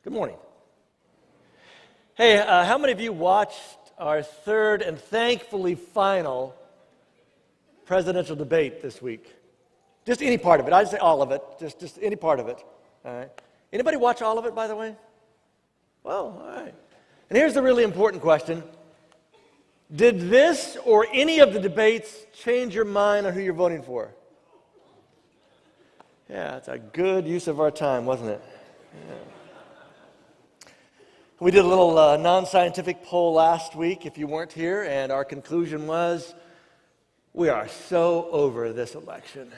Good morning. Hey, how many of you watched our third and thankfully final presidential debate this week? Just any part of it. I'd say all of it. Just any part of it. All right. Anybody watch all of it, by the way? Well, all right. And here's the really important question. Did this or any of the debates change your mind on who you're voting for? Yeah, it's a good use of our time, wasn't it? Yeah. We did a little non-scientific poll last week, if you weren't here, and our conclusion was, we are so over this election.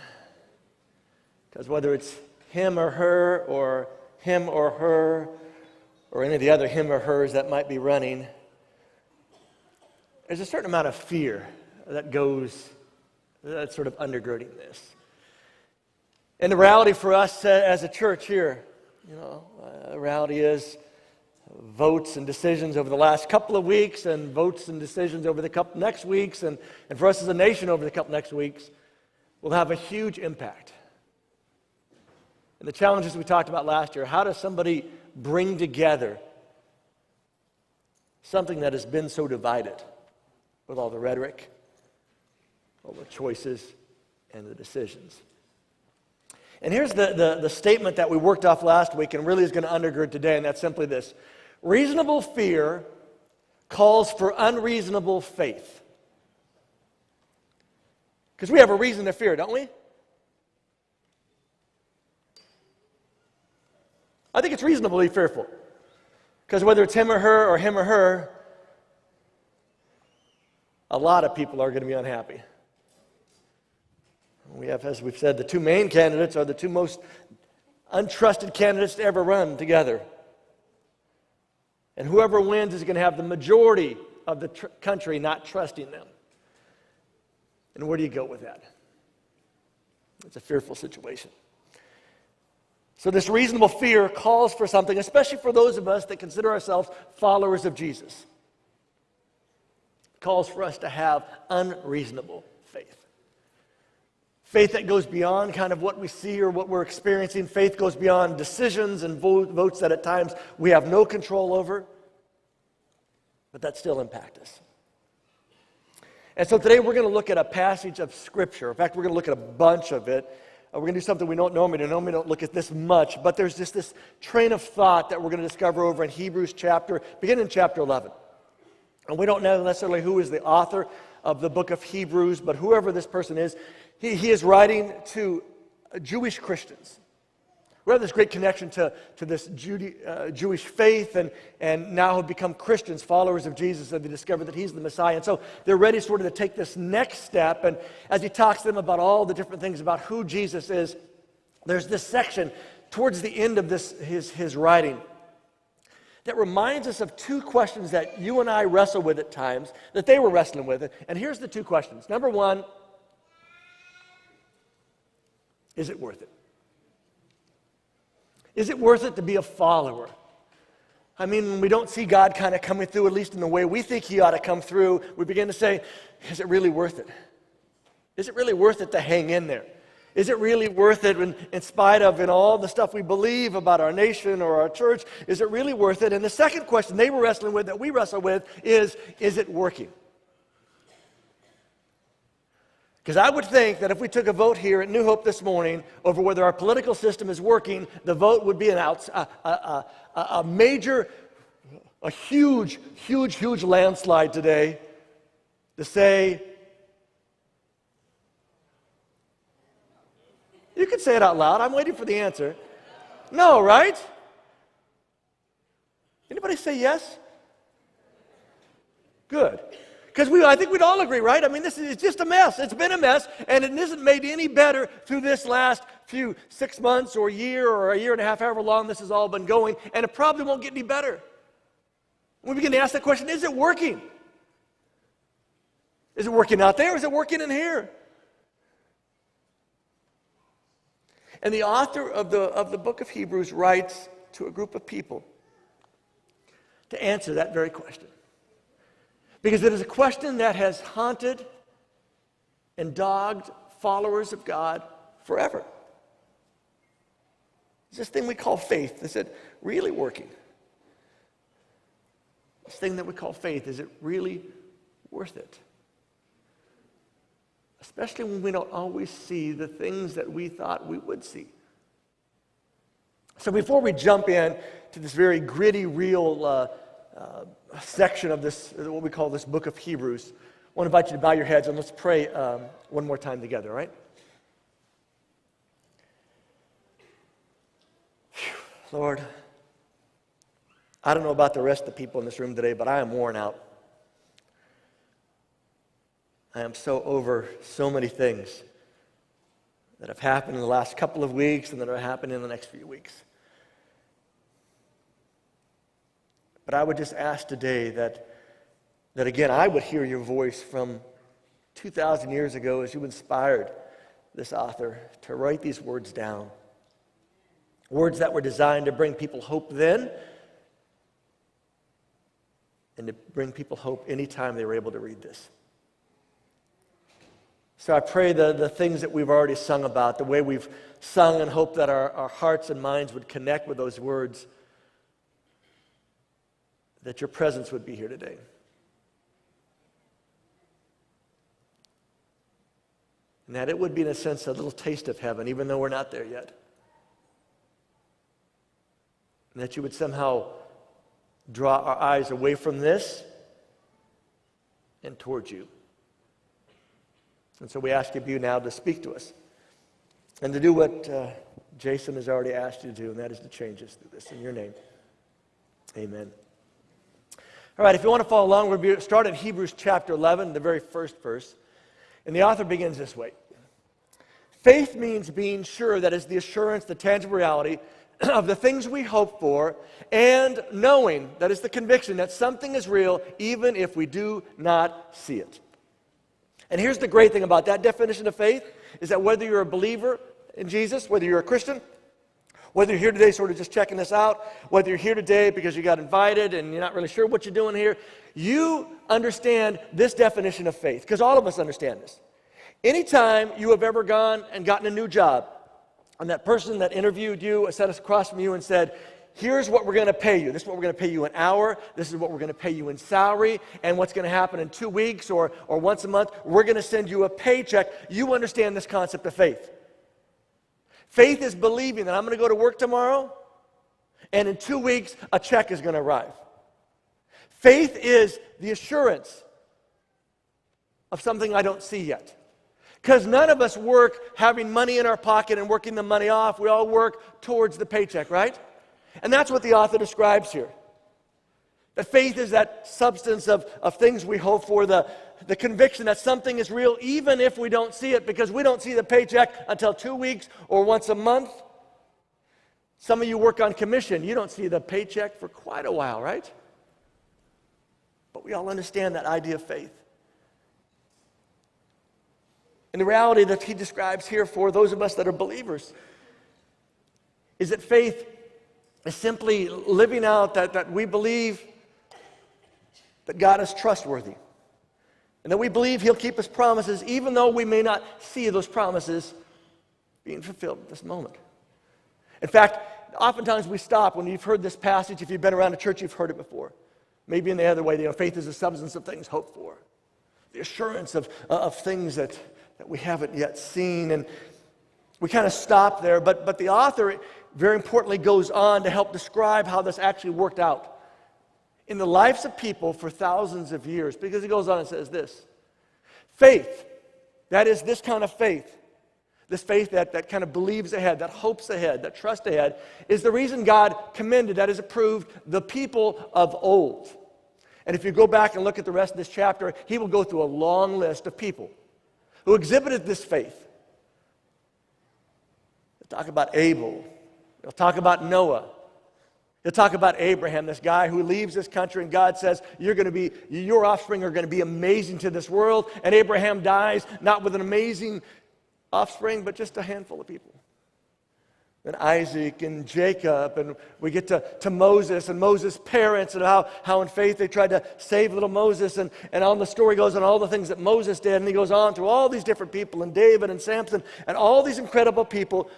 Because whether it's him or her, or him or her, or any of the other him or hers that might be running, there's a certain amount of fear that's sort of undergirding this. And the reality for us as a church here, the reality is votes and decisions over the last couple of weeks and votes and decisions over the couple next weeks and for us as a nation over the couple next weeks will have a huge impact. And the challenges we talked about last year, how does somebody bring together something that has been so divided with all the rhetoric, all the choices, and the decisions? And here's the statement that we worked off last week and really is going to undergird today, and that's simply this. Reasonable fear calls for unreasonable faith. Because we have a reason to fear, don't we? I think it's reasonable to be fearful. Because whether it's him or her, a lot of people are going to be unhappy. We have, as we've said, the two main candidates are the two most untrusted candidates to ever run together. And whoever wins is going to have the majority of the country not trusting them. And where do you go with that? It's a fearful situation. So this reasonable fear calls for something, especially for those of us that consider ourselves followers of Jesus. It calls for us to have unreasonable faith. Faith that goes beyond kind of what we see or what we're experiencing. Faith goes beyond decisions and votes that at times we have no control over, but that still impact us. And so today we're going to look at a passage of Scripture. In fact, we're going to look at a bunch of it. We're going to do something we don't normally do. Normally don't look at this much, but there's just this train of thought that we're going to discover over in Hebrews beginning in chapter 11. And we don't know necessarily who is the author of the book of Hebrews, but whoever this person is, he is writing to Jewish Christians. We have this great connection to this Jewish faith and now have become Christians, followers of Jesus, and they discover that he's the Messiah. And so they're ready sort of to take this next step. And as he talks to them about all the different things about who Jesus is, there's this section towards the end of his writing that reminds us of two questions that you and I wrestle with at times, that they were wrestling with. And here's the two questions. Number one, is it worth it? Is it worth it to be a follower? I mean, when we don't see God kind of coming through, at least in the way we think he ought to come through, we begin to say, is it really worth it? Is it really worth it to hang in there? Is it really worth it in spite of all the stuff we believe about our nation or our church? Is it really worth it? And the second question they were wrestling with that we wrestle with is it working? Because I would think that if we took a vote here at New Hope this morning over whether our political system is working, the vote would be a huge landslide today to say, you can say it out loud. I'm waiting for the answer. No, right? Anybody say yes? Good. Because I think we'd all agree, right? I mean, it's just a mess. It's been a mess, and it isn't made any better through this last 6 months or a year and a half, however long this has all been going, and it probably won't get any better. We begin to ask that question, is it working? Is it working out there, or is it working in here? And the author of the book of Hebrews writes to a group of people to answer that very question. Because it is a question that has haunted and dogged followers of God forever. It's this thing we call faith. They said, really working? This thing that we call faith, is it really worth it? Especially when we don't always see the things that we thought we would see. So before we jump in to this very gritty, real section of this, what we call this book of Hebrews, I want to invite you to bow your heads and let's pray one more time together, all right? Whew. Lord, I don't know about the rest of the people in this room today, but I am worn out. I am so over so many things that have happened in the last couple of weeks and that are happening in the next few weeks. But I would just ask today that again, I would hear your voice from 2,000 years ago as you inspired this author to write these words down. Words that were designed to bring people hope then and to bring people hope anytime they were able to read this. So I pray the things that we've already sung about, the way we've sung and hope that our hearts and minds would connect with those words, that your presence would be here today. And that it would be, in a sense, a little taste of heaven, even though we're not there yet. And that you would somehow draw our eyes away from this and towards you. And so we ask of you now to speak to us and to do what Jason has already asked you to do, and that is to change us through this. In your name, amen. All right, if you want to follow along, we're going to start at Hebrews chapter 11, the very first verse. And the author begins this way. Faith means being sure, that is the assurance, the tangible reality of the things we hope for, and knowing, that is the conviction, that something is real even if we do not see it. And here's the great thing about that definition of faith, is that whether you're a believer in Jesus, whether you're a Christian, whether you're here today sort of just checking this out, whether you're here today because you got invited and you're not really sure what you're doing here, you understand this definition of faith, because all of us understand this. Anytime you have ever gone and gotten a new job, and that person that interviewed you sat us across from you and said, here's what we're going to pay you. This is what we're going to pay you an hour. This is what we're going to pay you in salary. And what's going to happen in 2 weeks or once a month, we're going to send you a paycheck. You understand this concept of faith. Faith is believing that I'm going to go to work tomorrow, and in 2 weeks, a check is going to arrive. Faith is the assurance of something I don't see yet. Because none of us work having money in our pocket and working the money off. We all work towards the paycheck, right? And that's what the author describes here. That faith is that substance of things we hope for, the conviction that something is real even if we don't see it, because we don't see the paycheck until 2 weeks or once a month. Some of you work on commission. You don't see the paycheck for quite a while, right? But we all understand that idea of faith. And the reality that he describes here for those of us that are believers is that faith is simply living out that we believe that God is trustworthy and that we believe he'll keep his promises even though we may not see those promises being fulfilled at this moment. In fact, oftentimes we stop when you've heard this passage. If you've been around a church, you've heard it before. Maybe in the other way, faith is the substance of things hoped for, the assurance of things that we haven't yet seen. And we kind of stop there, but the author very importantly goes on to help describe how this actually worked out in the lives of people for thousands of years, because he goes on and says this: faith, that is this kind of faith, this faith that kind of believes ahead, that hopes ahead, that trusts ahead, is the reason God commended, that is approved, the people of old. And if you go back and look at the rest of this chapter, he will go through a long list of people who exhibited this faith. He'll talk about Abel. He'll talk about Noah. He'll talk about Abraham, this guy who leaves this country, and God says, your offspring are going to be amazing to this world. And Abraham dies, not with an amazing offspring, but just a handful of people. And Isaac and Jacob, and we get to Moses and Moses' parents, and how in faith they tried to save little Moses, and on the story goes on all the things that Moses did, and he goes on through all these different people, and David and Samson, and all these incredible people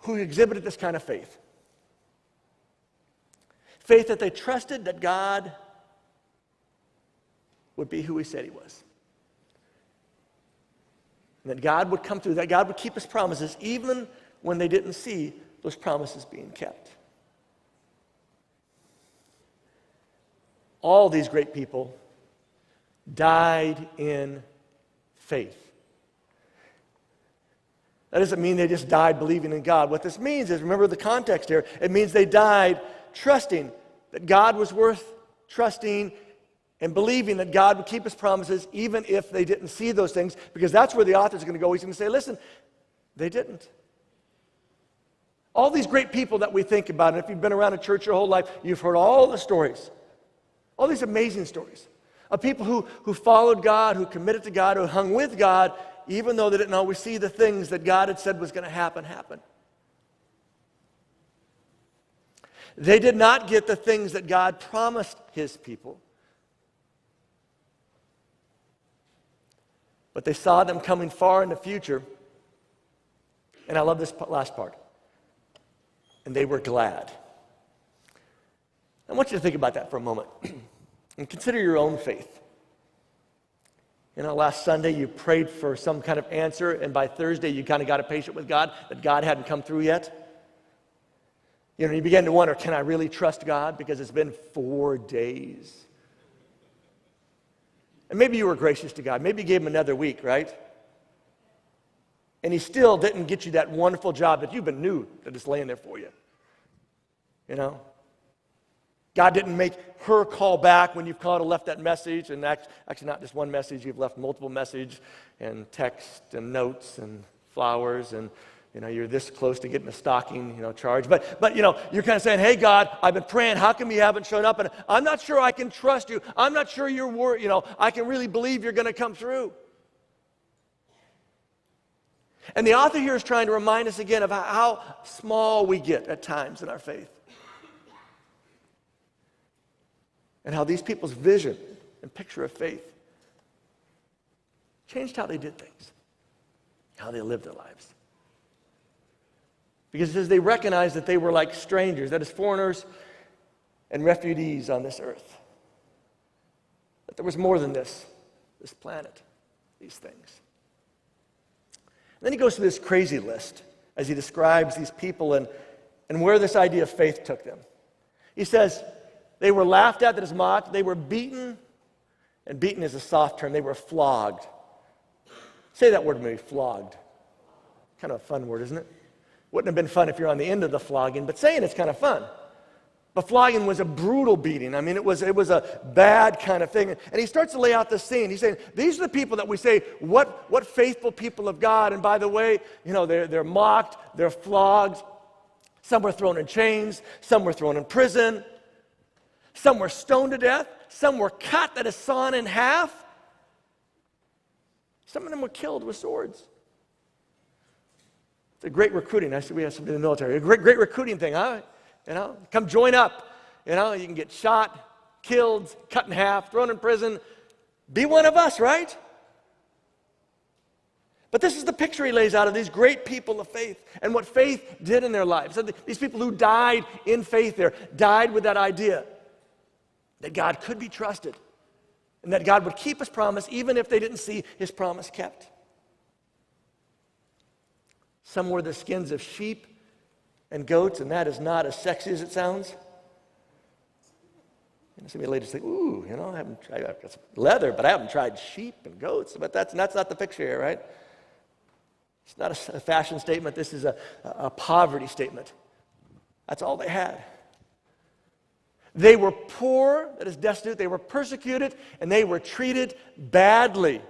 who exhibited this kind of faith. Faith that they trusted that God would be who he said he was. And that God would come through, that God would keep his promises even when they didn't see those promises being kept. All these great people died in faith. That doesn't mean they just died believing in God. What this means is, remember the context here, it means they died trusting that God was worth trusting and believing that God would keep his promises even if they didn't see those things, because that's where the author's going to go. He's going to say, listen, they didn't. All these great people that we think about, and if you've been around a church your whole life, you've heard all the stories, all these amazing stories of people who followed God, who committed to God, who hung with God, even though they didn't always see the things that God had said was going to happen. They did not get the things that God promised his people, but they saw them coming far in the future. And I love this last part. And they were glad. I want you to think about that for a moment and consider your own faith. Last Sunday you prayed for some kind of answer, and by Thursday you kind of got impatient with God that God hadn't come through yet. You began to wonder, can I really trust God? Because it's been 4 days. And maybe you were gracious to God. Maybe you gave him another week, right? And he still didn't get you that wonderful job that you've been new that is laying there for you. God didn't make her call back when you've called and left that message, and actually not just one message, you've left multiple messages and text and notes and flowers, and you're this close to getting a stocking, charge. But you're kind of saying, hey, God, I've been praying. How come you haven't shown up? And I'm not sure I can trust you. I'm not sure I can really believe you're going to come through. And the author here is trying to remind us again of how small we get at times in our faith. And how these people's vision and picture of faith changed how they did things, how they lived their lives. Because it says they recognized that they were like strangers, that is, foreigners and refugees on this earth. That there was more than this planet, these things. And then he goes through this crazy list as he describes these people and where this idea of faith took them. He says, they were laughed at, that is mocked. They were beaten, and beaten is a soft term. They were flogged. Say that word with me, flogged. Kind of a fun word, isn't it? Wouldn't have been fun if you're on the end of the flogging, but saying it's kind of fun. But flogging was a brutal beating. I mean, it was a bad kind of thing. And he starts to lay out the scene. He's saying, these are the people that we say, what faithful people of God. And by the way, they're mocked, they're flogged. Some were thrown in chains, some were thrown in prison. Some were stoned to death. Some were cut, that is, sawn in half. Some of them were killed with swords. It's a great recruiting. I see we have somebody in the military. A great recruiting thing, huh? Come join up. You can get shot, killed, cut in half, thrown in prison. Be one of us, right? But this is the picture he lays out of these great people of faith and what faith did in their lives. So these people who died in faith there, died with that idea that God could be trusted and that God would keep his promise even if they didn't see his promise kept. Some wore the skins of sheep and goats, and that is not as sexy as it sounds. Some of you ladies think, ooh, I haven't tried, I've got some leather, but I haven't tried sheep and goats. But that's not the picture here, right? It's not a fashion statement. This is a poverty statement. That's all they had. They were poor, that is destitute, they were persecuted, and they were treated badly.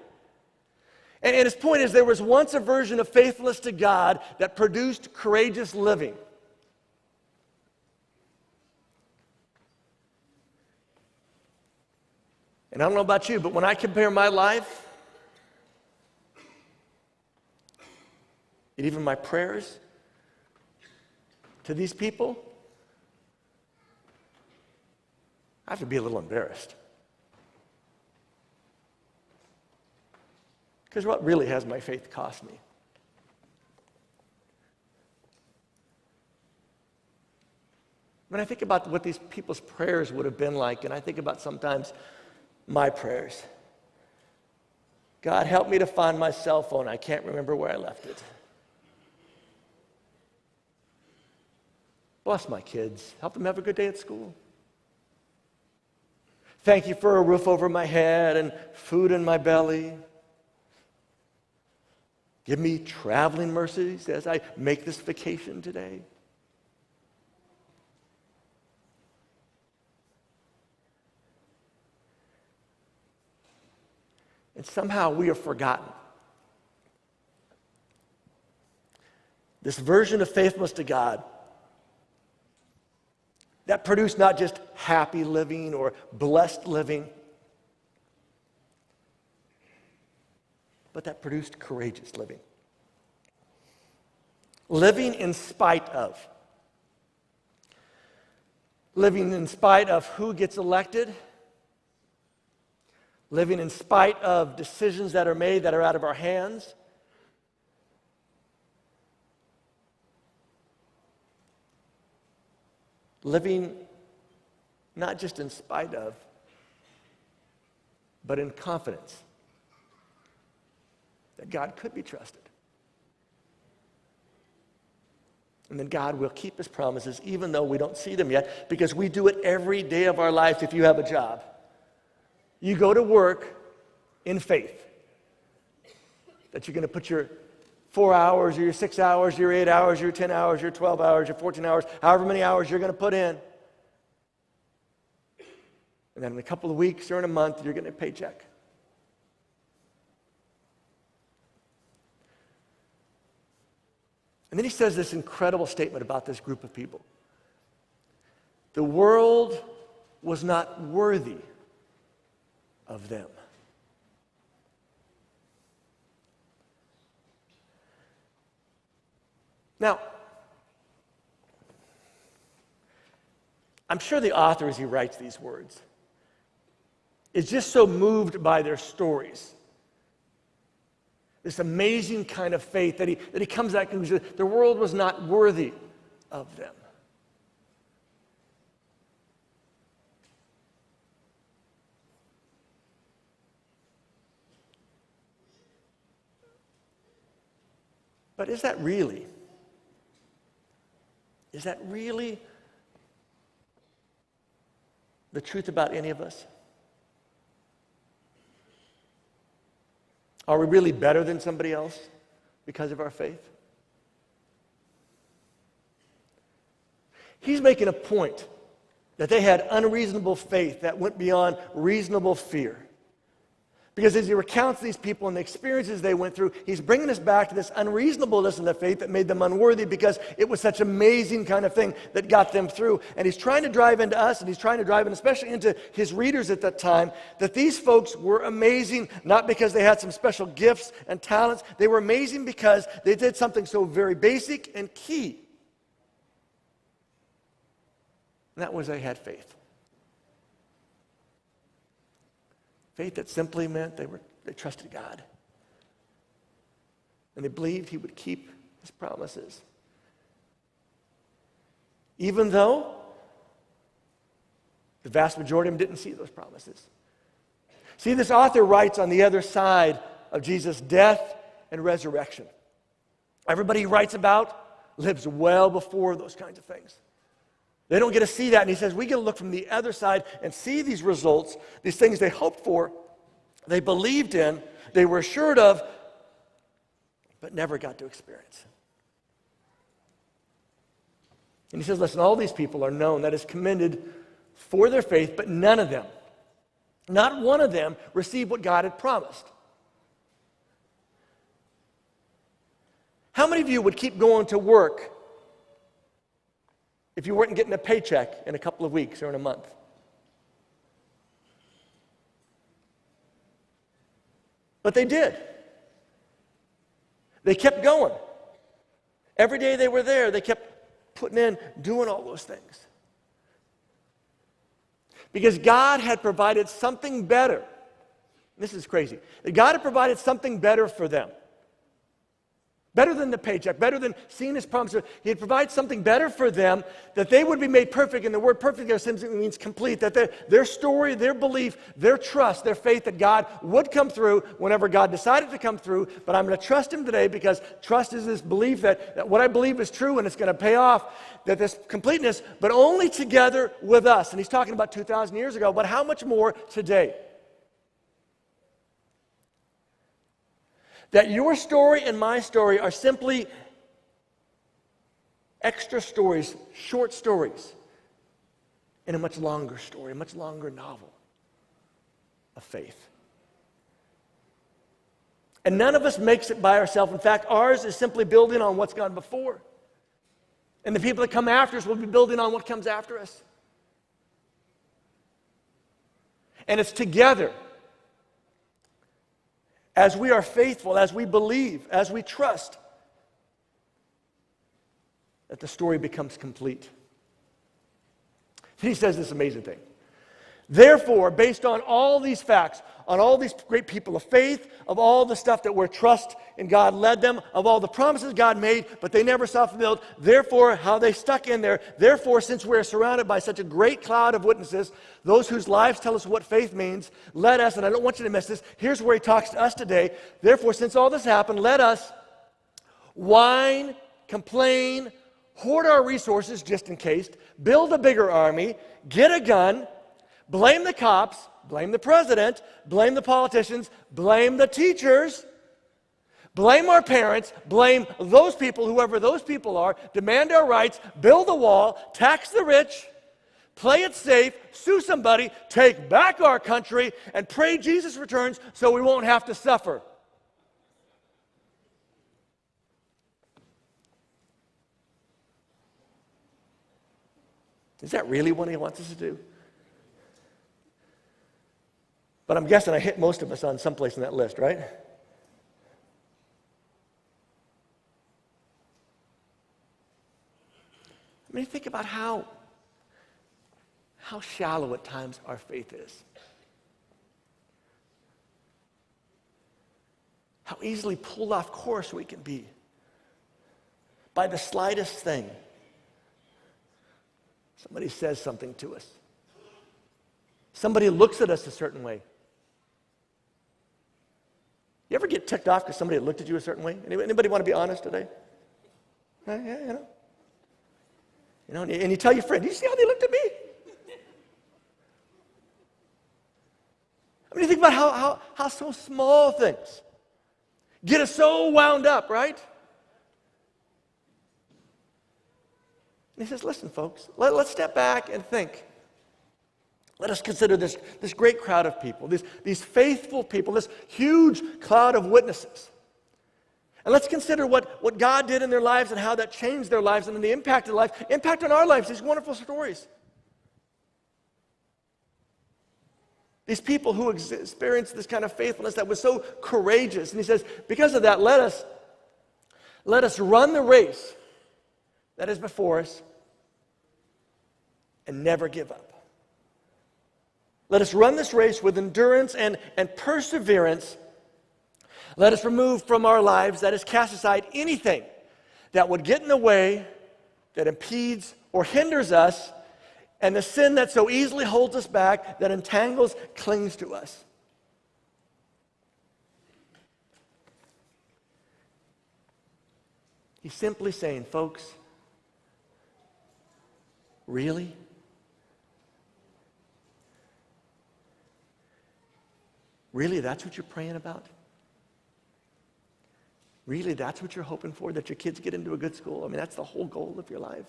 And his point is there was once a version of faithfulness to God that produced courageous living. And I don't know about you, but when I compare my life, and even my prayers, to these people, I have to be a little embarrassed. Because what really has my faith cost me? When I think about what these people's prayers would have been like, and I think about sometimes my prayers. God, help me to find my cell phone. I can't remember where I left it. Bless my kids. Help them have a good day at school. Thank you for a roof over my head and food in my belly. Give me traveling mercies as I make this vacation today. And somehow we have forgotten. This version of faithfulness to God that produced not just happy living or blessed living, but that produced courageous living. Living in spite of. Living in spite of who gets elected. Living in spite of decisions that are made that are out of our hands. Living not just in spite of, but in confidence that God could be trusted. And then God will keep his promises even though we don't see them yet, because we do it every day of our life. If you have a job, you go to work in faith that you're going to put your 4 hours or your 6 hours, your 8 hours, your 10 hours, your 12 hours, your 14 hours, however many hours you're going to put in. And then in a couple of weeks or in a month, you're getting a paycheck. And then he says this incredible statement about this group of people. The world was not worthy of them. Now, I'm sure the author, as he writes these words, is just so moved by their stories. This amazing kind of faith that he comes to that conclusion. The world was not worthy of them. But is that really the truth about any of us? Are we really better than somebody else because of our faith? He's making a point that they had unreasonable faith that went beyond reasonable fear. Because as he recounts these people and the experiences they went through, he's bringing us back to this unreasonableness in their faith that made them unworthy, because it was such an amazing kind of thing that got them through. And he's trying to drive into us, and he's trying to drive in especially into his readers at that time, that these folks were amazing, not because they had some special gifts and talents. They were amazing because they did something so very basic and key. And that was they had faith. Faith that simply meant they trusted God. And they believed he would keep his promises. Even though the vast majority of them didn't see those promises. See, this author writes on the other side of Jesus' death and resurrection. Everybody he writes about lives well before those kinds of things. They don't get to see that, and he says we get to look from the other side and see these results, these things they hoped for, they believed in, they were assured of, but never got to experience. And he says, listen, all these people are known, that is commended for their faith, but none of them, not one of them, received what God had promised. How many of you would keep going to work if you weren't getting a paycheck in a couple of weeks or in a month? But they did. They kept going. Every day they were there, they kept putting in, doing all those things. Because God had provided something better. This is crazy. God had provided something better for them better than the paycheck, better than seeing his promise. He'd provide something better for them, that they would be made perfect. And the word perfect there simply means complete, that their story, their belief, their trust, their faith that God would come through whenever God decided to come through. But I'm going to trust him today, because trust is this belief that what I believe is true and it's going to pay off, that this completeness, but only together with us. And he's talking about 2,000 years ago, but how much more today? That your story and my story are simply extra stories, short stories, in a much longer story, a much longer novel of faith. And none of us makes it by ourselves. In fact, ours is simply building on what's gone before. And the people that come after us will be building on what comes after us. And it's together, as we are faithful, as we believe, as we trust, that the story becomes complete. He says this amazing thing. Therefore, based on all these facts, on all these great people of faith, of all the stuff that where trust in God led them, of all the promises God made, but they never saw fulfilled, therefore, how they stuck in there, therefore, since we're surrounded by such a great cloud of witnesses, those whose lives tell us what faith means, let us, and I don't want you to miss this, here's where he talks to us today, therefore, since all this happened, let us whine, complain, hoard our resources just in case, build a bigger army, get a gun, blame the cops, blame the president, blame the politicians, blame the teachers, blame our parents, blame those people, whoever those people are, demand our rights, build a wall, tax the rich, play it safe, sue somebody, take back our country, and pray Jesus returns so we won't have to suffer. Is that really what he wants us to do? But I'm guessing I hit most of us on someplace in that list, right? I mean, think about how shallow at times our faith is. How easily pulled off course we can be by the slightest thing. Somebody says something to us. Somebody looks at us a certain way. You ever get ticked off because somebody looked at you a certain way? Anybody want to be honest today? Yeah, and you tell your friend, "Do you see how they looked at me?" I mean, you think about how so small things get us so wound up, right? And he says, listen, folks, let's step back and think. Let us consider this great crowd of people, these faithful people, this huge cloud of witnesses. And let's consider what God did in their lives and how that changed their lives and then the impact of their life, impact on our lives, these wonderful stories. These people who experienced this kind of faithfulness that was so courageous. And he says, because of that, let us run the race that is before us and never give up. Let us run this race with endurance and perseverance. Let us remove from our lives, that is, cast aside anything that would get in the way, that impedes or hinders us, and the sin that so easily holds us back, that entangles, clings to us. He's simply saying, folks, really? Really, that's what you're praying about? Really, that's what you're hoping for, that your kids get into a good school? I mean, that's the whole goal of your life.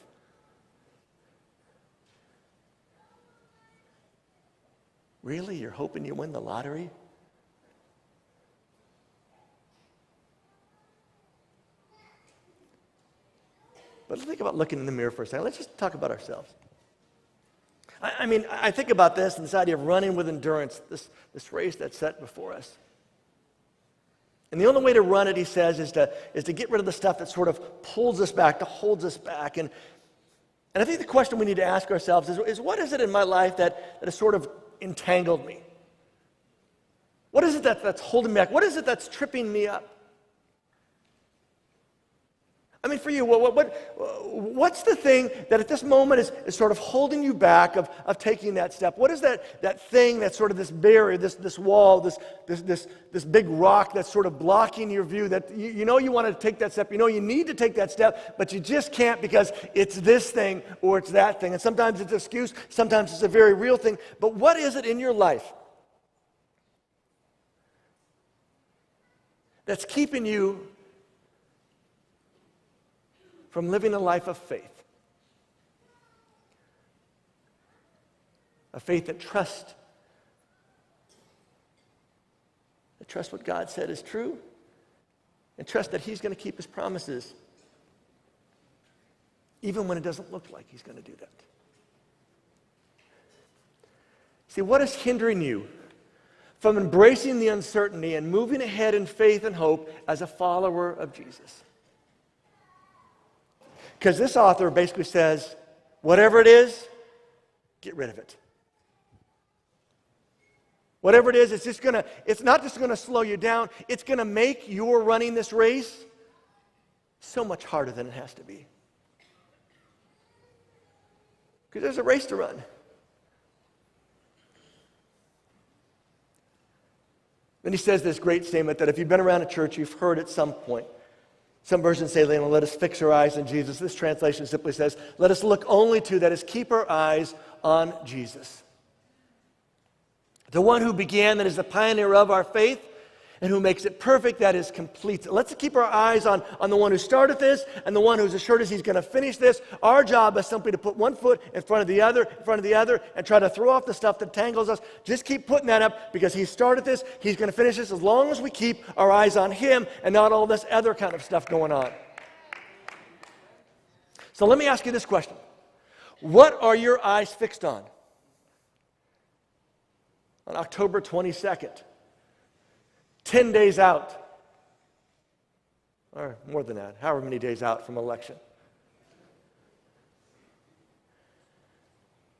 Really, you're hoping you win the lottery? But let's think about looking in the mirror for a second. Let's just talk about ourselves. I mean, I think about this and this idea of running with endurance, this race that's set before us. And the only way to run it, he says, is to get rid of the stuff that sort of pulls us back, that holds us back. And I think the question we need to ask ourselves is what is it in my life that has sort of entangled me? What is it that's holding me back? What is it that's tripping me up? I mean, for you, what's the thing that at this moment is sort of holding you back of taking that step? What is that thing that's sort of this barrier, this wall, this big rock that's sort of blocking your view that you know you want to take that step, you know you need to take that step, but you just can't because it's this thing or it's that thing. And sometimes it's an excuse, sometimes it's a very real thing. But what is it in your life that's keeping you from living a life of faith? A faith that trusts what God said is true, and trust that He's going to keep His promises, even when it doesn't look like He's going to do that. See, what is hindering you from embracing the uncertainty and moving ahead in faith and hope as a follower of Jesus? Because this author basically says, whatever it is, get rid of it. Whatever it is, it's not just going to slow you down, it's going to make your running this race so much harder than it has to be. Because there's a race to run. Then he says this great statement that if you've been around a church, you've heard at some point. Some versions say, let us fix our eyes on Jesus. This translation simply says, let us look only to, that is, keep our eyes on Jesus. The one who began, that is the pioneer of our faith, and who makes it perfect, that is complete. Let's keep our eyes on the one who started this and the one who's assured us He's going to finish this. Our job is simply to put one foot in front of the other, and try to throw off the stuff that tangles us. Just keep putting that up because He started this. He's going to finish this as long as we keep our eyes on Him and not all this other kind of stuff going on. So let me ask you this question. What are your eyes fixed on? On October 22nd. 10 days out, or more than that, however many days out from election.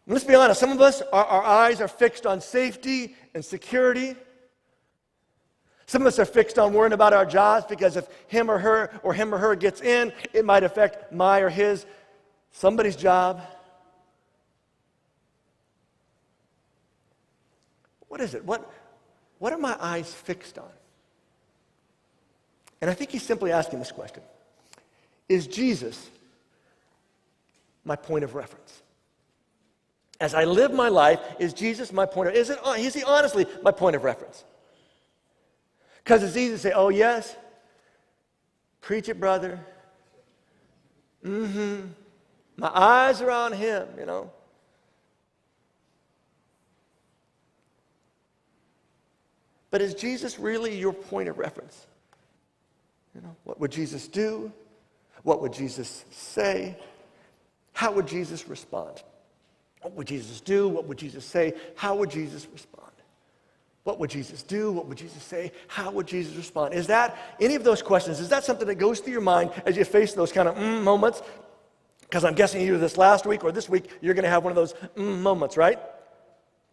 And let's be honest, some of us, our eyes are fixed on safety and security. Some of us are fixed on worrying about our jobs because if him or her gets in, it might affect my or his, somebody's job. What is it? What are my eyes fixed on? And I think he's simply asking this question. Is Jesus my point of reference? As I live my life, is Jesus my point of reference? Is he honestly my point of reference? Because it's easy to say, oh yes, preach it, brother. My eyes are on Him, you know. But is Jesus really your point of reference? You know, what would Jesus do? What would Jesus say? How would Jesus respond? What would Jesus do? What would Jesus say? How would Jesus respond? What would Jesus do? What would Jesus say? How would Jesus respond? Is that, any of those questions, is that something that goes through your mind as you face those kind of moments? Because I'm guessing either this last week or this week, you're going to have one of those moments, right?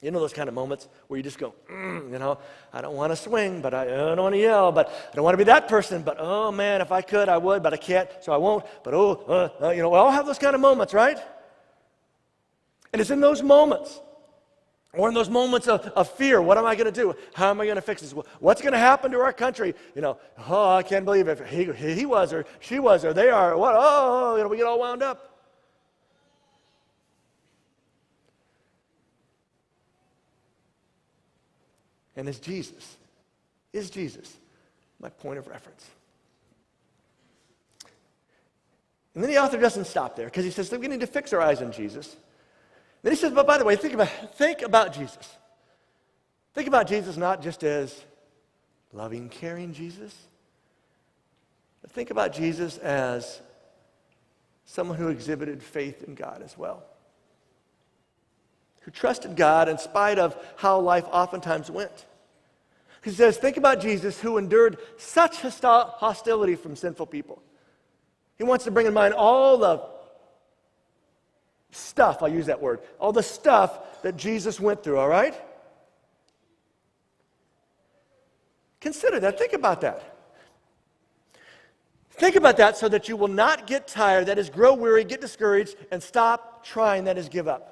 You know those kind of moments where you just go, you know, I don't want to swing, but I don't want to yell, but I don't want to be that person, but oh man, if I could, I would, but I can't, so I won't, but you know, we all have those kind of moments, right? And it's in those moments, or in those moments of fear, what am I going to do? How am I going to fix this? What's going to happen to our country? You know, oh, I can't believe if he was, or she was, or they are, what, you know, we get all wound up. And is Jesus my point of reference? And then the author doesn't stop there because he says that we need to fix our eyes on Jesus. Then he says, but by the way, think about Jesus. Think about Jesus not just as loving, caring Jesus, but think about Jesus as someone who exhibited faith in God as well, who trusted God in spite of how life oftentimes went. He says, think about Jesus who endured such hostility from sinful people. He wants to bring in mind all the stuff, I'll use that word, all the stuff that Jesus went through, all right? Consider that. Think about that. Think about that so that you will not get tired, that is, grow weary, get discouraged, and stop trying, that is, give up.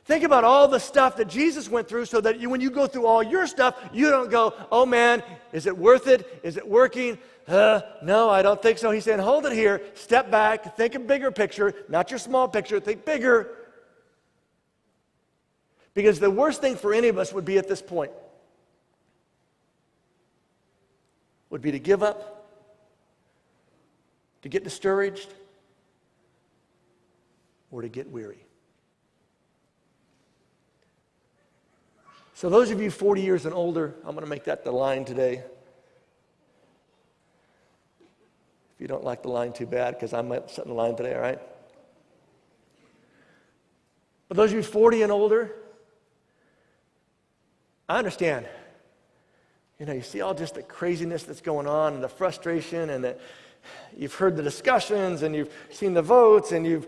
Think about all the stuff that Jesus went through so that when you go through all your stuff, you don't go, oh man, is it worth it? Is it working? No, I don't think so. He's saying, hold it here, step back, think a bigger picture, not your small picture, think bigger. Because the worst thing for any of us would be at this point, would be to give up, to get discouraged, or to get weary. So those of you 40 years and older, I'm going to make that the line today. If you don't like the line, too bad, because I'm setting the line today, all right? But those of you 40 and older, I understand. You know, you see all just the craziness that's going on and the frustration and the you've heard the discussions and you've seen the votes and you've,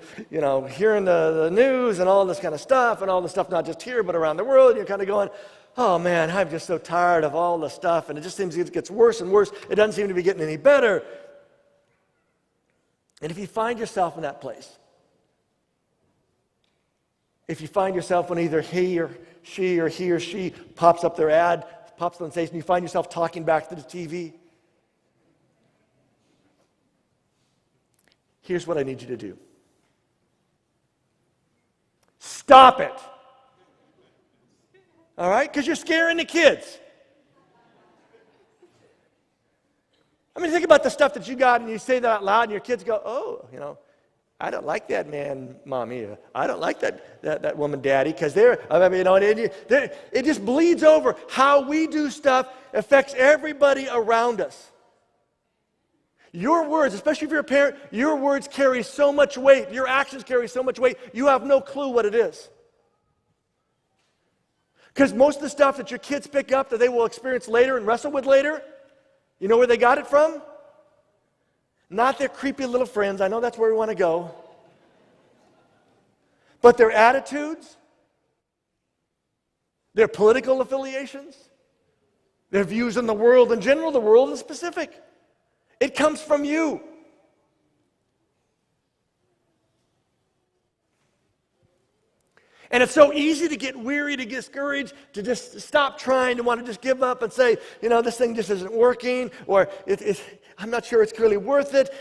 hearing the news and all this kind of stuff and all the stuff not just here but around the world. And you're kind of going, oh man, I'm just so tired of all the stuff and it just seems it gets worse and worse. It doesn't seem to be getting any better. And if you find yourself in that place, if you find yourself when either he or she pops up their ad, pops on stage and you find yourself talking back to the TV, here's what I need you to do. Stop it. All right? Because you're scaring the kids. I mean, think about the stuff that you got and you say that out loud and your kids go, oh, I don't like that man, Mommy. I don't like that woman, Daddy, because it just bleeds over. How we do stuff affects everybody around us. Your words, especially if you're a parent, your words carry so much weight. Your actions carry so much weight, you have no clue what it is. Because most of the stuff that your kids pick up that they will experience later and wrestle with later, you know where they got it from? Not their creepy little friends. I know that's where we want to go. But their attitudes, their political affiliations, their views on the world in general, the world in specific. It comes from you. And it's so easy to get weary, to get discouraged, to just stop trying, to want to just give up and say, this thing just isn't working, or I'm not sure it's clearly worth it.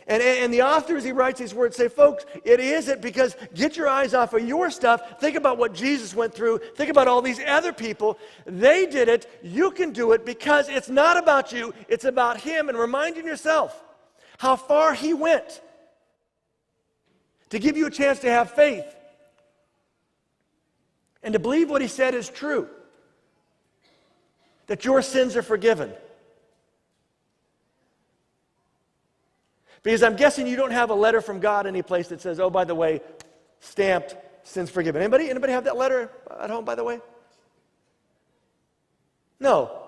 And the author, as he writes these words, say, folks, it isn't, because get your eyes off of your stuff. Think about what Jesus went through. Think about all these other people. They did it. You can do it, because it's not about you. It's about him, and reminding yourself how far he went to give you a chance to have faith and to believe what he said is true, that your sins are forgiven. Because I'm guessing you don't have a letter from God any place that says, oh, by the way, stamped, sins forgiven. Anybody have that letter at home, by the way? No.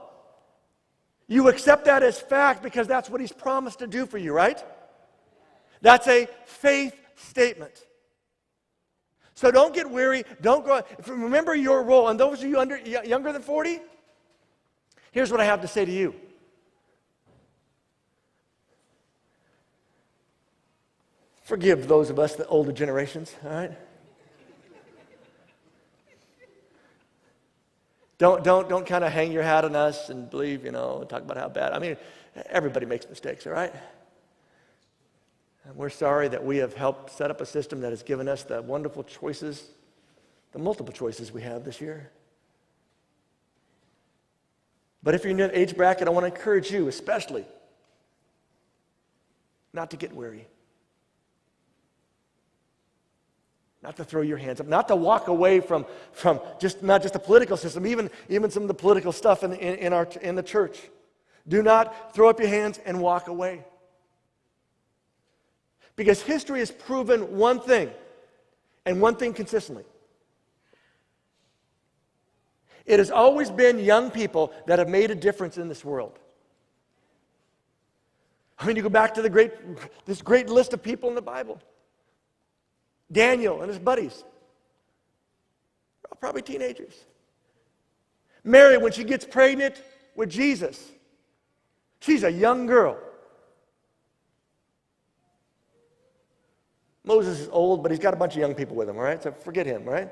You accept that as fact because that's what he's promised to do for you, right? That's a faith statement. So don't get weary. Don't grow. Remember your role. And those of you younger than 40, here's what I have to say to you. Forgive those of us, the older generations, all right? Don't kind of hang your hat on us and believe, and talk about how bad. I mean, everybody makes mistakes, all right? And we're sorry that we have helped set up a system that has given us the wonderful choices, the multiple choices we have this year. But if you're in that age bracket, I want to encourage you especially not to get weary. Not to throw your hands up, not to walk away from not just the political system, even some of the political stuff in the church. Do not throw up your hands and walk away. Because history has proven one thing, and one thing consistently. It has always been young people that have made a difference in this world. I mean, you go back to this great list of people in the Bible. Daniel and his buddies. They're all probably teenagers. Mary, when she gets pregnant with Jesus, she's a young girl. Moses is old, but he's got a bunch of young people with him, all right? So forget him, all right?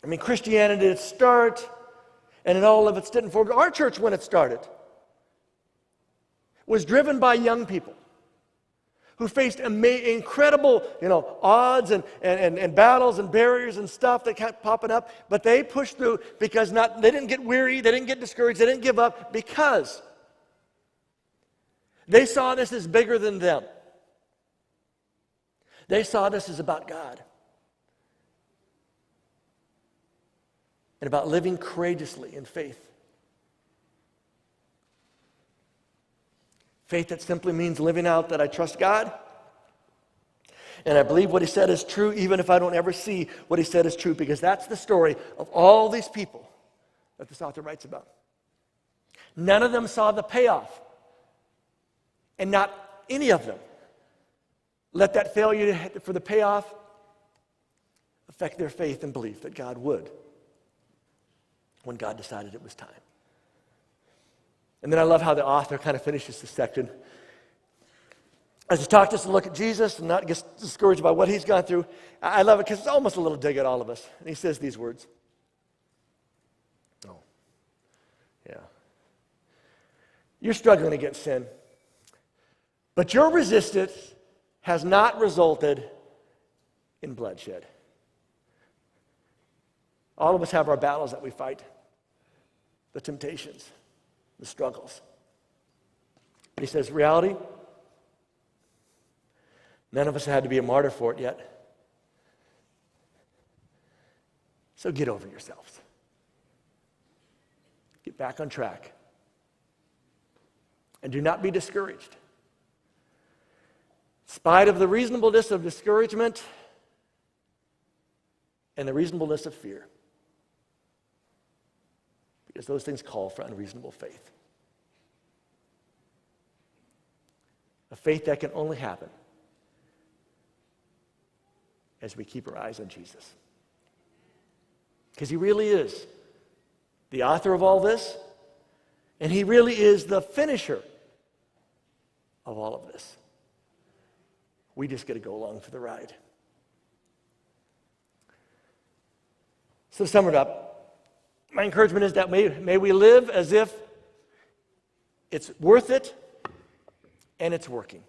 I mean, Christianity did start, and in all of its didn't form. Our church, when it started, was driven by young people who faced incredible, odds and battles and barriers and stuff that kept popping up, but they pushed through because they didn't get weary, they didn't get discouraged, they didn't give up because they saw this as bigger than them. They saw this as about God and about living courageously in faith. Faith that simply means living out that I trust God and I believe what he said is true even if I don't ever see what he said is true, because that's the story of all these people that this author writes about. None of them saw the payoff, and not any of them let that failure for the payoff affect their faith and belief that God would when God decided it was time. And then I love how the author kind of finishes this section. As he talks us to look at Jesus and not get discouraged by what he's gone through, I love it because it's almost a little dig at all of us. And he says these words. Oh, yeah. You're struggling against sin, but your resistance has not resulted in bloodshed. All of us have our battles that we fight, the temptations, the struggles. And he says, reality, none of us had to be a martyr for it yet. So get over yourselves. Get back on track. And do not be discouraged. In spite of the reasonableness of discouragement and the reasonableness of fear. Because those things call for unreasonable faith. A faith that can only happen as we keep our eyes on Jesus. Because he really is the author of all this, and he really is the finisher of all of this. We just get to go along for the ride. So to sum it up, my encouragement is that may we live as if it's worth it and it's working.